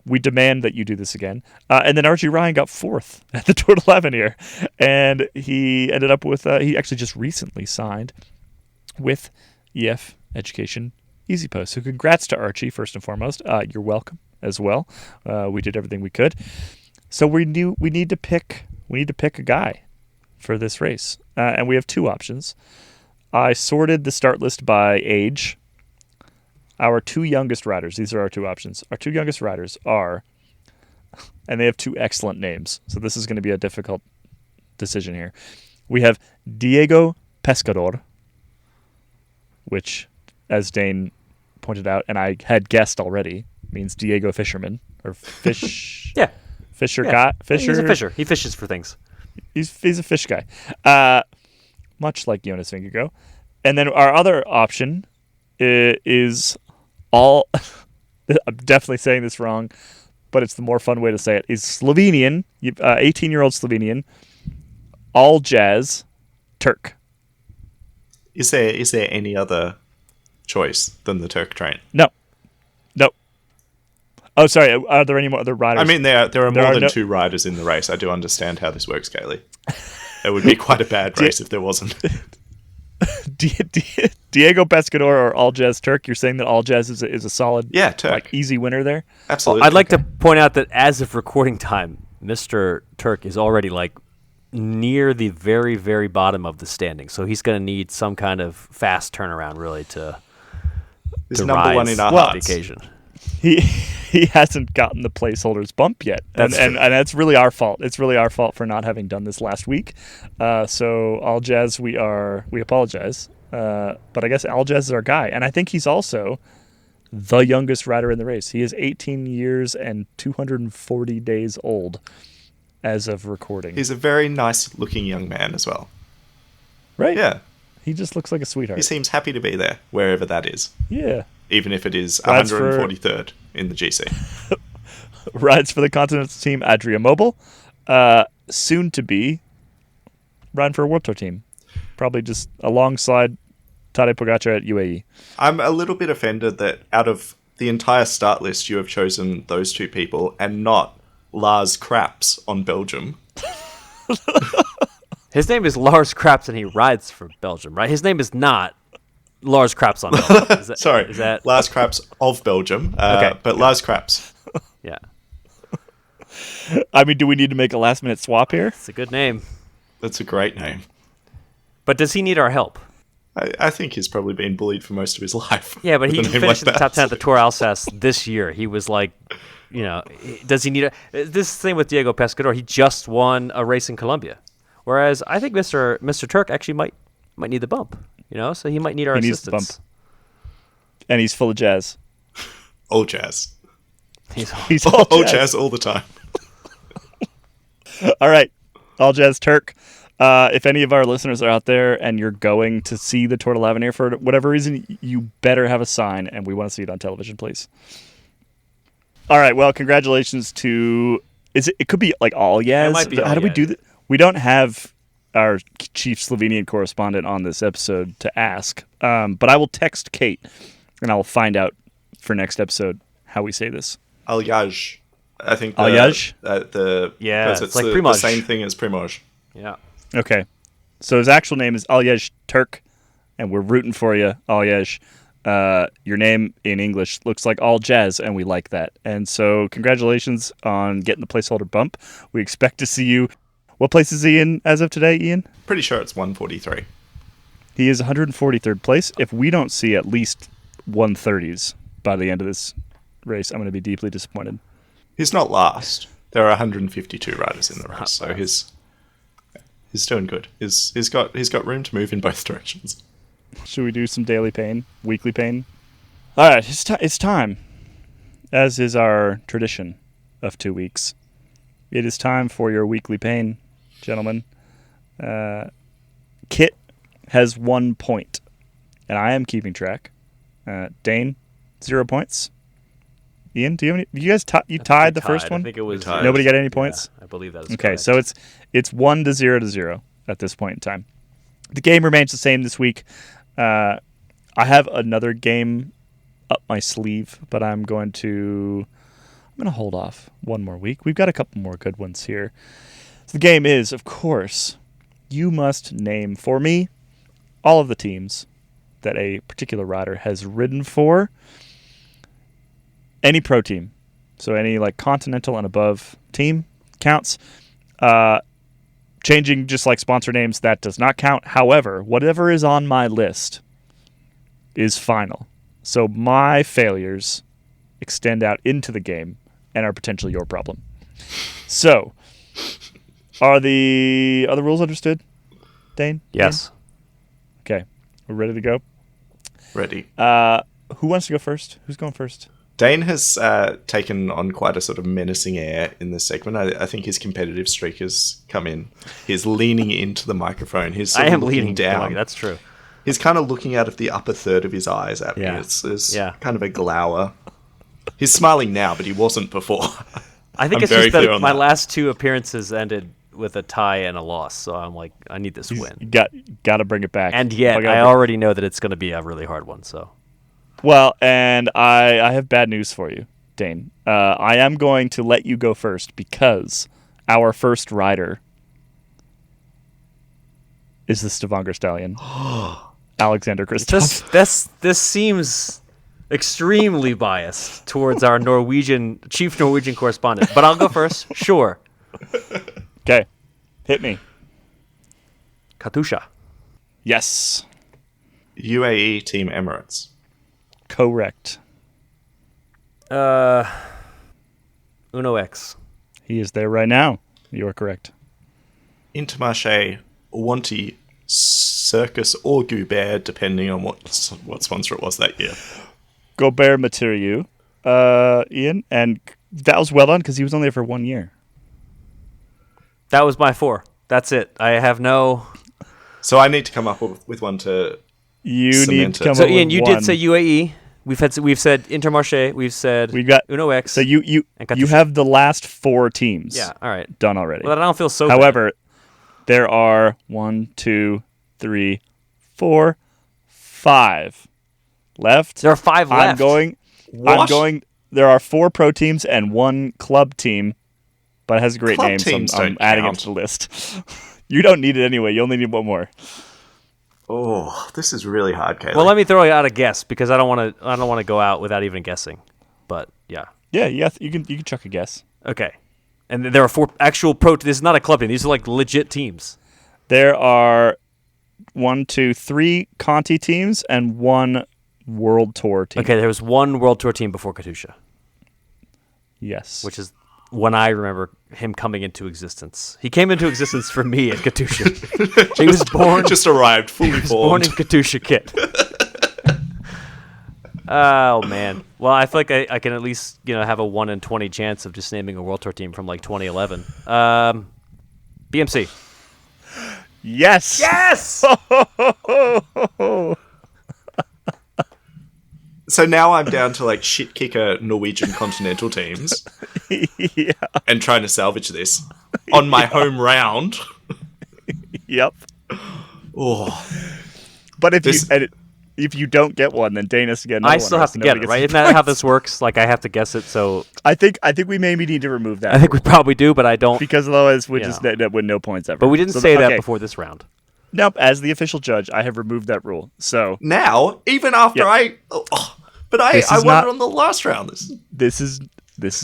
We demand that you do this again. And then Archie Ryan got fourth at the Tour de l'Avenir. And he ended up with, he actually just recently signed with EF Education Easy Post. So congrats to Archie, first and foremost. You're welcome as well. We did everything we could. So we need to pick a guy for this race. And we have two options. I sorted the start list by age. Our two youngest riders, these are our two options. Our two youngest riders are, and they have two excellent names, so this is going to be a difficult decision here. We have Diego Pescador, which, as Dane pointed out, and I had guessed already, means Diego Fisherman, or fish. Yeah. Fisher guy. Fisher. He's a fisher. He fishes for things. He's a fish guy, much like Jonas Vingegaard. And then our other option is all. I'm definitely saying this wrong, but it's the more fun way to say it. Is Slovenian, 18-year-old Slovenian, all jazz, Turk. Is there any other choice than the Turk train? No. Oh, sorry. Are there any more other riders? I mean, there are more than two riders in the race. I do understand how this works, Caley. It would be quite a bad race if there wasn't. Diego Pescador or All Jazz Turk? You're saying that All Jazz is a solid, Turk. easy winner there? Absolutely. Well, I'd like to point out that as of recording time, Mr. Turk is already near the very, very bottom of the standing. So he's going to need some kind of fast turnaround, really, to number rise one in our to hearts. the occasion. He hasn't gotten the placeholders bump yet, and that's really our fault. It's really our fault for not having done this last week. So All Jazz, we apologize. But I guess Aljaz is our guy. And I think he's also the youngest rider in the race. He is 18 years and 240 days old as of recording. He's a very nice-looking young man as well. Right? Yeah. He just looks like a sweetheart. He seems happy to be there, wherever that is. Yeah. Even if it is Rides 143rd in the GC. Rides for the Continental team, Adria Mobile. Soon to be riding for a World Tour team. Probably just alongside Tadej Pogacar at UAE. I'm a little bit offended that out of the entire start list, you have chosen those two people and not Lars Kraps on Belgium. His name is Lars Kraps, and he rides for Belgium, right? His name is not Lars Kraps on Belgium. Is that, Sorry, is that Lars Kraps of Belgium. Okay. But Lars Kraps. yeah? I mean, do we need to make a last-minute swap here? It's a good name, That's a great name. but does he need our help? I think he's probably been bullied for most of his life. Yeah, but he with a name finished in like the top that. 10 at the Tour Alsace this year. He was like, does he need a... This same with Diego Pescador. He just won a race in Colombia. Whereas I think Mr. Turk actually might need the bump, so he might need our He needs assistance. the bump. And he's full of jazz. All jazz. He's all All jazz. jazz all the time. All right. All jazz Turk. If any of our listeners are out there and you're going to see the Tour de l'Avenir for whatever reason, you better have a sign, and we want to see it on television, please. All right. Well, congratulations to... It could be like all yes. It might be How do we Aljaz. do that? We don't have our chief Slovenian correspondent on this episode to ask, but I will text Kate, and I will find out for next episode how we say this. Aljaz. I think Aljaz? Yeah, because it's like the Primož. same thing as Primož. Yeah. Okay. So his actual name is Aljaz Turk, and we're rooting for you, Aljaz. Your name in English looks like all jazz, and we like that. And so congratulations on getting the placeholder bump. We expect to see you. What place is he in as of today, Ian? Pretty sure it's 143. He is 143rd place. If we don't see at least 130s by the end of this race, I'm going to be deeply disappointed. He's not last. There are 152 riders in the race, so he's doing good. He's got room to move in both directions. Should we do some daily pain, weekly pain? All right, it's time, as is our tradition of 2 weeks. It is time for your weekly pain, gentlemen. Kit has 1 point, and I am keeping track. Dane, 0 points. Ian, do you have any? You guys tied the first one? I think it was... tied. Nobody got any points? Yeah, I believe that is Okay, correct. so it's 1-0 at this point in time. The game remains the same this week. I have another game up my sleeve, but I'm going to hold off one more week. We've got a couple more good ones here. So the game is, of course, you must name for me all of the teams that a particular rider has ridden for. Any pro team. So any like continental and above team counts. Changing just like sponsor names, that does not count. However, whatever is on my list is final. So my failures extend out into the game and are potentially your problem. So, are the other rules understood, Dane? Yes. Dane? Okay. We're ready to go? Ready. Who wants to go first? Who's going first? Dane has taken on quite a sort of menacing air in this segment. I think his competitive streak has come in. He's leaning into the microphone. He's sort I of am looking leaning down. That's true. He's kind of looking out of the upper third of his eyes at me. Yeah. It's Yeah. kind of a glower. He's smiling now, but he wasn't before. I think I'm it's very just that clear on my that. last 2 appearances ended with a tie and a loss, so I'm like, I need this You win. got to bring it back. And yet, gotta I bring- already know that it's going to be a really hard one, so... Well, and I have bad news for you, Dane. I am going to let you go first because our first rider is the Stavanger Stallion, Alexander Kristoff. This seems extremely biased towards our chief Norwegian correspondent, but I'll go first. Sure. Okay, hit me. Katusha. Yes, UAE Team Emirates. correct. Uno X. He is there right now. You are correct. Intermarché Wanty Circus or Goubert, depending on what sponsor it was that year. Gobert Materiu, Ian, and that was well done because he was only there for 1 year. That was my 4. That's it. I have no. So I need to come up with one to. You need to come So up Ian, with you one. did say UAE. We've said Intermarché. We've said We got Uno X. So you and Katusha. have the last 4 teams. Yeah. All right. Done already. Well, I don't feel so. However, there are 1, 2, 3, 4, 5 left. there are 5 left. I'm going. There are 4 pro teams and 1 club team, but it has a great Club name, so teams I'm don't adding it count. to the list. You don't need it anyway. You only need 1 more. Oh, this is really hard, Caley. Well, let me throw out a guess because I don't want to go out without even guessing. But yeah. Yeah, you can chuck a guess. Okay. And there are 4 actual pro. This is not a club team. These are like legit teams. There are 1, 2, 3 Conti teams and 1 World Tour team. Okay, there was 1 World Tour team before Katusha, Yes. which is when I remember him coming into existence. He came into existence for me at Katusha. He was born. just arrived fully He was born formed. in Katusha kit. Oh man. Well, I feel like I can at least have a 1 in 20 chance of just naming a World Tour team from like 2011. BMC. Yes. Yes. So now I'm down to like shit kicker Norwegian continental teams Yeah. and trying to salvage this on my home round. Yep. Oh, But This- if you don't get one, then Dane has to get another I one. still or have else to nobody get it, gets right? the Isn't that how points. this works? Like I have to guess it, so I think we maybe need to remove that. I think we probably do, but I don't. because otherwise we Yeah. just end up with no points ever. But we didn't So, say that okay. before this round. Nope. As the official judge, I have removed that rule. So now even after Yep. but I This is won not- it on the last round. this is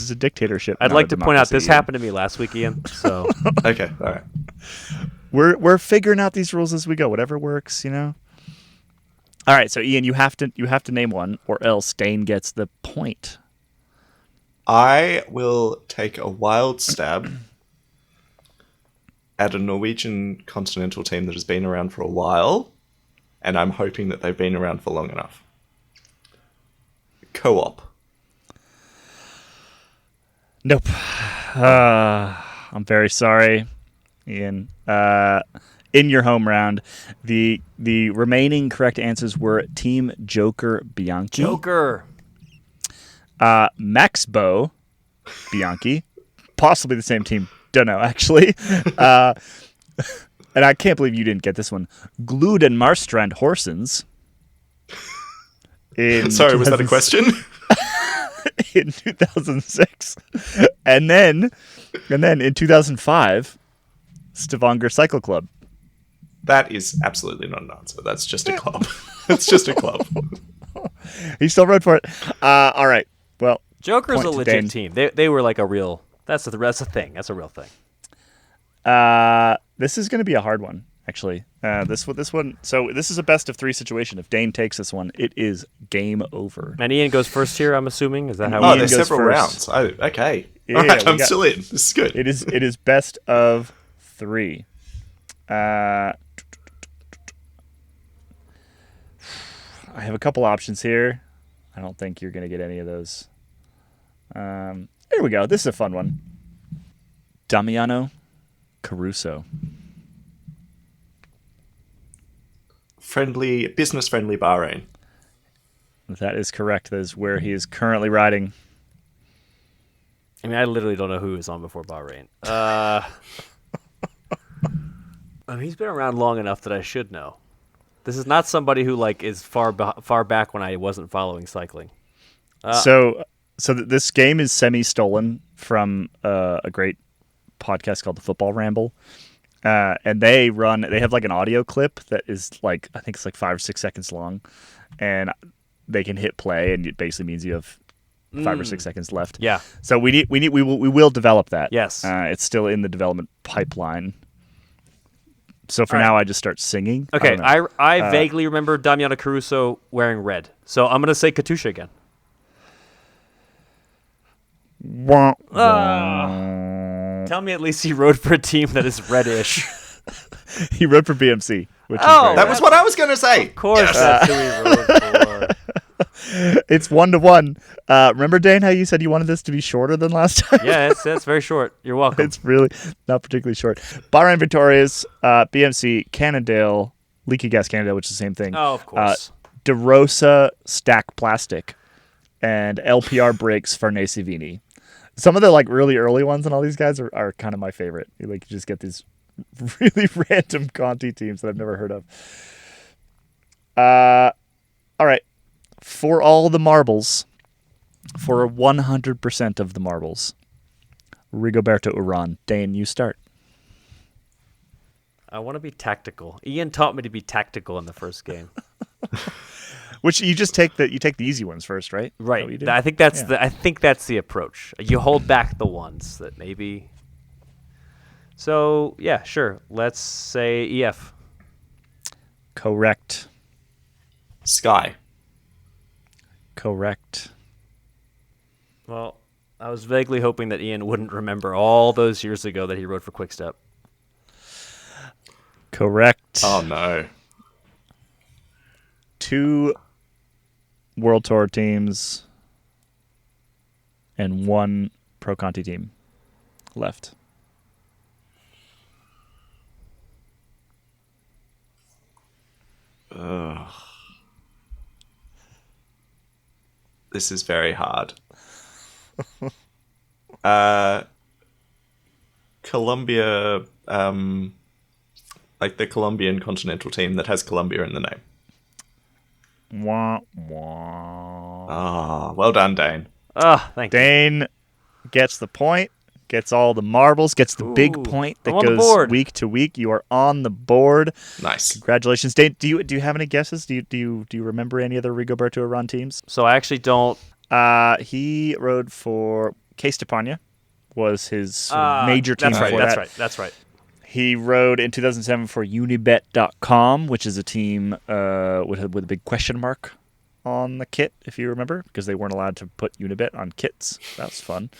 a dictatorship. I'd not like a to point out this democracy. happened to me last week, Ian. So Okay, all right. We're figuring out these rules as we go. Whatever works, All right, so Ian, you have to name one, or else Dane gets the point. I will take a wild stab at a Norwegian continental team that has been around for a while, and I'm hoping that they've been around for long enough. Co-op. Nope. I'm very sorry, Ian. In your home round, the remaining correct answers were Team Joker Bianchi, Joker. Maxbo Bianchi, possibly the same team. Don't know actually. And I can't believe you didn't get this one. Glud and Marstrand Horsens. Sorry, was that a question? In 2006, and then in 2005, Stavanger Cycle Club. That is absolutely not an answer. That's just a club. It's just a club. He still wrote for it. All right. Well, Joker's point a to legit Dane. team. They were like a real. That's a thing. That's a real thing. This is going to be a hard one, actually. This one. So this is a best of 3 situation. If Dane takes this one, it is game over. And Ian goes first here. I'm assuming. Is that how? Oh, Ian there's goes several first. rounds. Oh, okay. Yeah, All right, we I'm got- still in. This is good. It is best of 3. I have a couple options here. I don't think you're going to get any of those. Here we go. This is a fun one. Damiano Caruso. Business-friendly Bahrain. That is correct. That is where he is currently riding. I mean, I literally don't know who was on before Bahrain. I mean, he's been around long enough that I should know. This is not somebody who is far back when I wasn't following cycling. So this game is semi-stolen from a great podcast called The Football Ramble. And they have like an audio clip that is I think it's 5 or 6 seconds long, and they can hit play, and it basically means you have 5 or 6 seconds left. Yeah. So we will develop that. Yes. It's still in the development pipeline. So for now, I just start singing. Okay, don't know. I vaguely remember Damiano Caruso wearing red. So I'm going to say Katusha again. Wah, wah. Tell me at least he rode for a team that is reddish. He rode for BMC. which Oh, is That was what I was going to say. Of course, that's who he wrote for. it's 1-1. Remember, Dane, how you said you wanted this to be shorter than last time? Yeah, that's very short. You're welcome. It's really not particularly short. Bahrain Victorious, BMC, Cannondale, Leaky Gas Cannondale, which is the same thing. Oh, of course. DeRosa, Stack Plastic, and LPR Brakes, Farnese Vini. Some of the like really early ones and all these guys are kind of my favorite. Like you just get these really random Conti teams that I've never heard of. All right. For all the marbles, for 100% of the marbles, Rigoberto Urán. Dane, you start. I want to be tactical. Iain taught me to be tactical in the first game. Which you just take the easy ones first, right? Is that what you Right. do? I think that's the approach. You hold back the ones that maybe. So yeah, sure. Let's say EF. Correct. Sky. Correct. Well, I was vaguely hoping that Iain wouldn't remember all those years ago that he rode for Quickstep. Correct. Oh, no. 2 World Tour teams and 1 Pro Conti team left. Ugh. This is very hard. Colombia, like the Colombian continental team that has Colombia in the name. Wah, wah. Ah, well done, Dane. Thank you. Dane gets the point, gets all the marbles, gets the big Ooh, point that I'm on the goes board. week to week. You are on the board. Nice. Congratulations, Dane. Do you have any guesses? Do you remember any other Rigoberto Urán teams? So I actually don't. He rode for K Stepania, was his sort of major team That's right. before That's that. right. That's right. He rode in 2007 for Unibet.com, which is a team with a big question mark on the kit, if you remember, because they weren't allowed to put Unibet on kits. That was fun.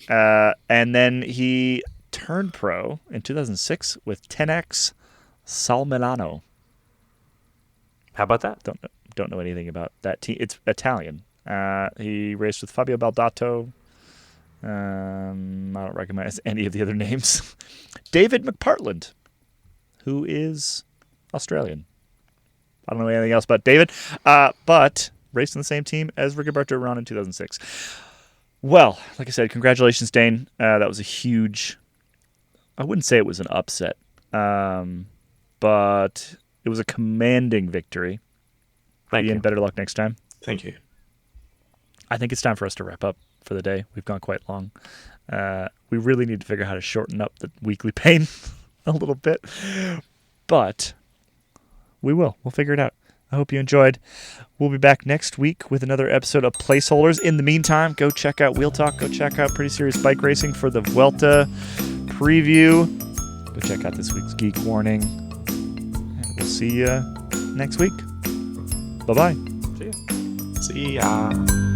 And then he turned pro in 2006 with 10X Sal Milano. How about that? Don't know anything about that team. It's Italian. He raced with Fabio Baldato. I don't recognize any of the other names. David McPartland, who is Australian. I don't know anything else about David, but raced on the same team as Rigoberto Urán in 2006. Well, like I said, congratulations, Dane. That was a huge... I wouldn't say it was an upset, but it was a commanding victory. Thank Iain, you. better luck next time. Thank you. I think it's time for us to wrap up for the day. We've gone quite long. We really need to figure out how to shorten up the weekly pain a little bit. But we will. We'll figure it out. I hope you enjoyed. We'll be back next week with another episode of Placeholders. In the meantime, go check out Wheel Talk. Go check out Pretty Serious Bike Racing for the Vuelta preview. Go check out this week's Geek Warning. And we'll see you next week. Bye-bye. See ya. See ya.